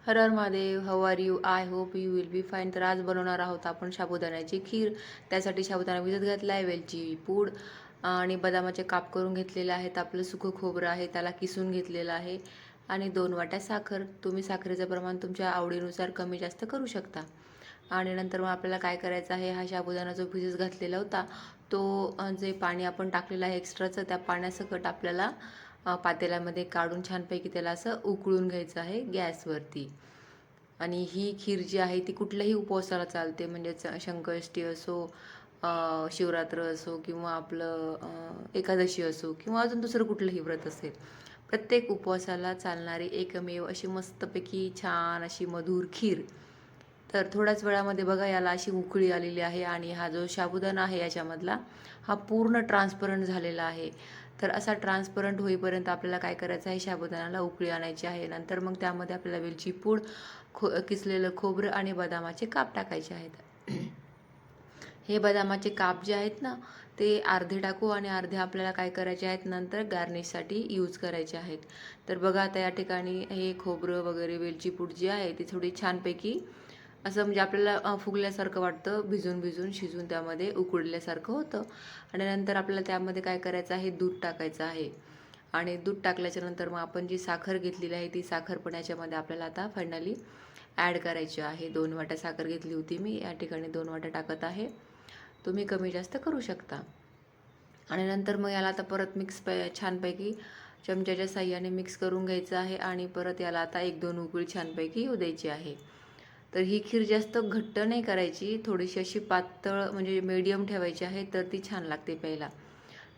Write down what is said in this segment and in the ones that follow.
Her her Mahadev, how are you? I hope you will be fine. तर आज बनवणार आहोत आपण साबुदाण्याची खीर. त्यासाठी साबुदाणा भिजत घातला आहे, वेलची पूड आणि बदामाचे काप करून घेतलेले आहेत. आपलं सुकं खोबरं आहे त्याला किसून घेतलेलं आहे आणि 2 वाट्या साखर. तुम्ही साखरेचं प्रमाण तुमच्या आवडीनुसार कमी जास्त करू शकता. आणि नंतर मग आपल्याला काय करायचं आहे, हा साबुदाणा जो भिजत घातलेला होता तो जे पाणी आपण टाकलेलं आहे एक्स्ट्राचं, त्या पाण्यासकट आपल्याला पातेल्यामध्ये काढून छानपैकी त्याला असं उकळून घ्यायचं आहे गॅसवरती. आणि ही खीर जी आहे ती कुठल्याही उपवासाला चालते, म्हणजेच संकष्टी असो, शिवरात्र असो किंवा आपलं एकादशी असो किंवा अजून दुसरं कुठलंही व्रत असेल. प्रत्येक उपवासाला चालणारी एकमेव अशी मस्तपैकी छान अशी मधुर खीर. तर थोड्याच वेळामध्ये बघा याला अशी उकळी आलेली आहे आणि हा जो साबुदाणा आहे याच्यामधला हा पूर्ण ट्रान्सपरंट झालेला आहे. तर असा ट्रान्सपरंट होईपर्यंत आपल्याला काय करायचं आहे, साबुदाण्याला उकळी आणायची आहे. नंतर मग त्यामध्ये आपल्याला वेलची पूड, किसलेलं खोबरं आणि बदामाचे काप टाकायचे आहेत. हे बदामाचे काप जे आहेत ना ते अर्धे टाकू आणि अर्धे आपल्याला काय करायचे आहेत, नंतर गार्निशसाठी यूज करायचे आहेत. तर बघा आता या ठिकाणी हे खोबरं वगैरे वेलची पूड जी आहे ती थोडी छानपैकी असं म्हणजे आपल्याला फुगल्यासारखं वाटतं, भिजून भिजून शिजून त्यामध्ये उकळल्यासारखं होतं. आणि नंतर आपल्याला त्यामध्ये काय करायचं आहे, दूध टाकायचं आहे. आणि दूध टाकल्याच्यानंतर मग आपण जी साखर घेतलेली आहे ती साखर पण याच्यामध्ये आपल्याला आता फायनली ॲड करायची आहे. 2 वाट्या साखर घेतली होती मी, या ठिकाणी 2 वाट्या टाकत आहे. तुम्ही कमी जास्त करू शकता. आणि नंतर मग याला आता परत छानपैकी चमच्याच्या साहाय्याने मिक्स करून घ्यायचं आहे आणि परत याला आता 1-2 उकळी छानपैकी येऊ द्यायची आहे. तर ही खीर जास्त घट्ट नाही करायची, थोडीशी अशी पातळ म्हणजे मीडियम ठेवायची आहे, तर ती छान लागते प्यायला.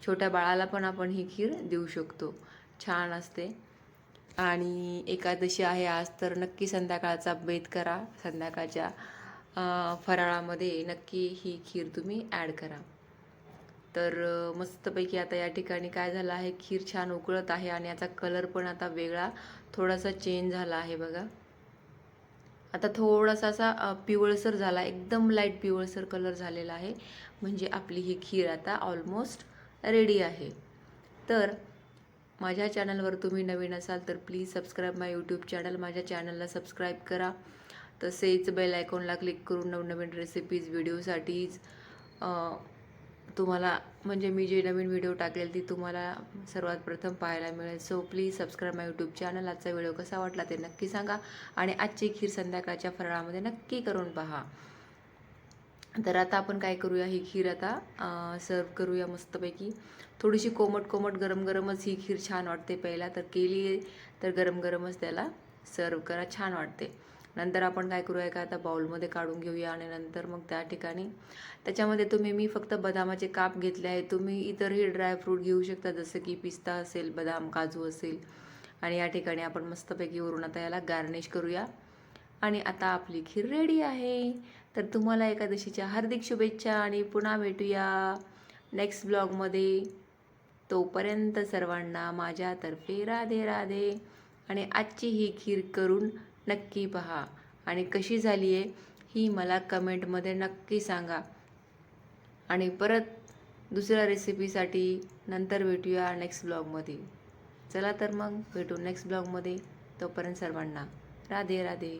छोट्या बाळाला पण आपण ही खीर देऊ शकतो, छान असते. आणि एकादशी आहे आज, तर नक्की संध्याकाळचा बेत करा. संध्याकाळच्या फराळामध्ये नक्की ही खीर तुम्ही ॲड करा. तर मस्तपैकी आता या ठिकाणी काय झालं आहे, खीर छान उकळत आहे आणि याचा कलर पण आता वेगळा थोडासा चेंज झाला आहे बघा. आता थोडासा असा पिवळसर झाला, एकदम लाईट पिवळसर कलर झालेला आहे. म्हणजे आपली ही खीर आता ऑलमोस्ट रेडी आहे. तर माझ्या चॅनलवर तुम्ही नवीन असाल तर please subscribe my YouTube channel. माझ्या चॅनलला सबस्क्राईब करा. तसेच बेल आयकॉनला क्लिक करून नवनवीन रेसिपीज व्हिडिओसाठीच तुम्हाला म्हणजे मी जे नवीन व्हिडिओ टाकेल ती तुम्हाला सर्वात प्रथम पाहायला मिळेल. So please subscribe my YouTube channel. आजचा व्हिडिओ कसा वाटला ते नक्की सांगा आणि आजची खीर संध्याकाळच्या फराळामध्ये नक्की करून पहा. तर आता आपण काय करूया, ही खीर आता सर्व करूया मस्तपैकी. थोडीशी कोमट कोमट गरम गरमच ही खीर छान वाटते प्यायला. तर केली तर गरम गरमच त्याला सर्व करा, छान वाटते. नंतर आपण काय करूया का, आता बाउलमध्ये काढून घेऊया आणि नंतर मग त्या ठिकाणी त्याच्यामध्ये मी फक्त बदामाचे काप घेतले आहे. तुम्ही इतरही ड्रायफ्रूट घेऊ शकता, जसं की पिस्ता असेल, बदाम, काजू असेल. आणि या ठिकाणी आपण मस्तपैकी वरून आता याला गार्निश करूया. आणि आता आपली खीर रेडी आहे. तर तुम्हाला एकादशीच्या हार्दिक शुभेच्छा आणि पुन्हा भेटूया नेक्स्ट ब्लॉगमध्ये. तोपर्यंत सर्वांना माझ्यातर्फे राधे राधे. आणि आजची ही खीर करून नक्की पहा आणि कशी झाली आहे ही मला कमेंटमध्ये नक्की सांगा. आणि परत दुसऱ्या रेसिपीसाठी नंतर भेटूया नेक्स्ट ब्लॉगमध्ये. चला तर मग भेटू नेक्स्ट ब्लॉगमध्ये. तोपर्यंत सर्वांना राधे राधे.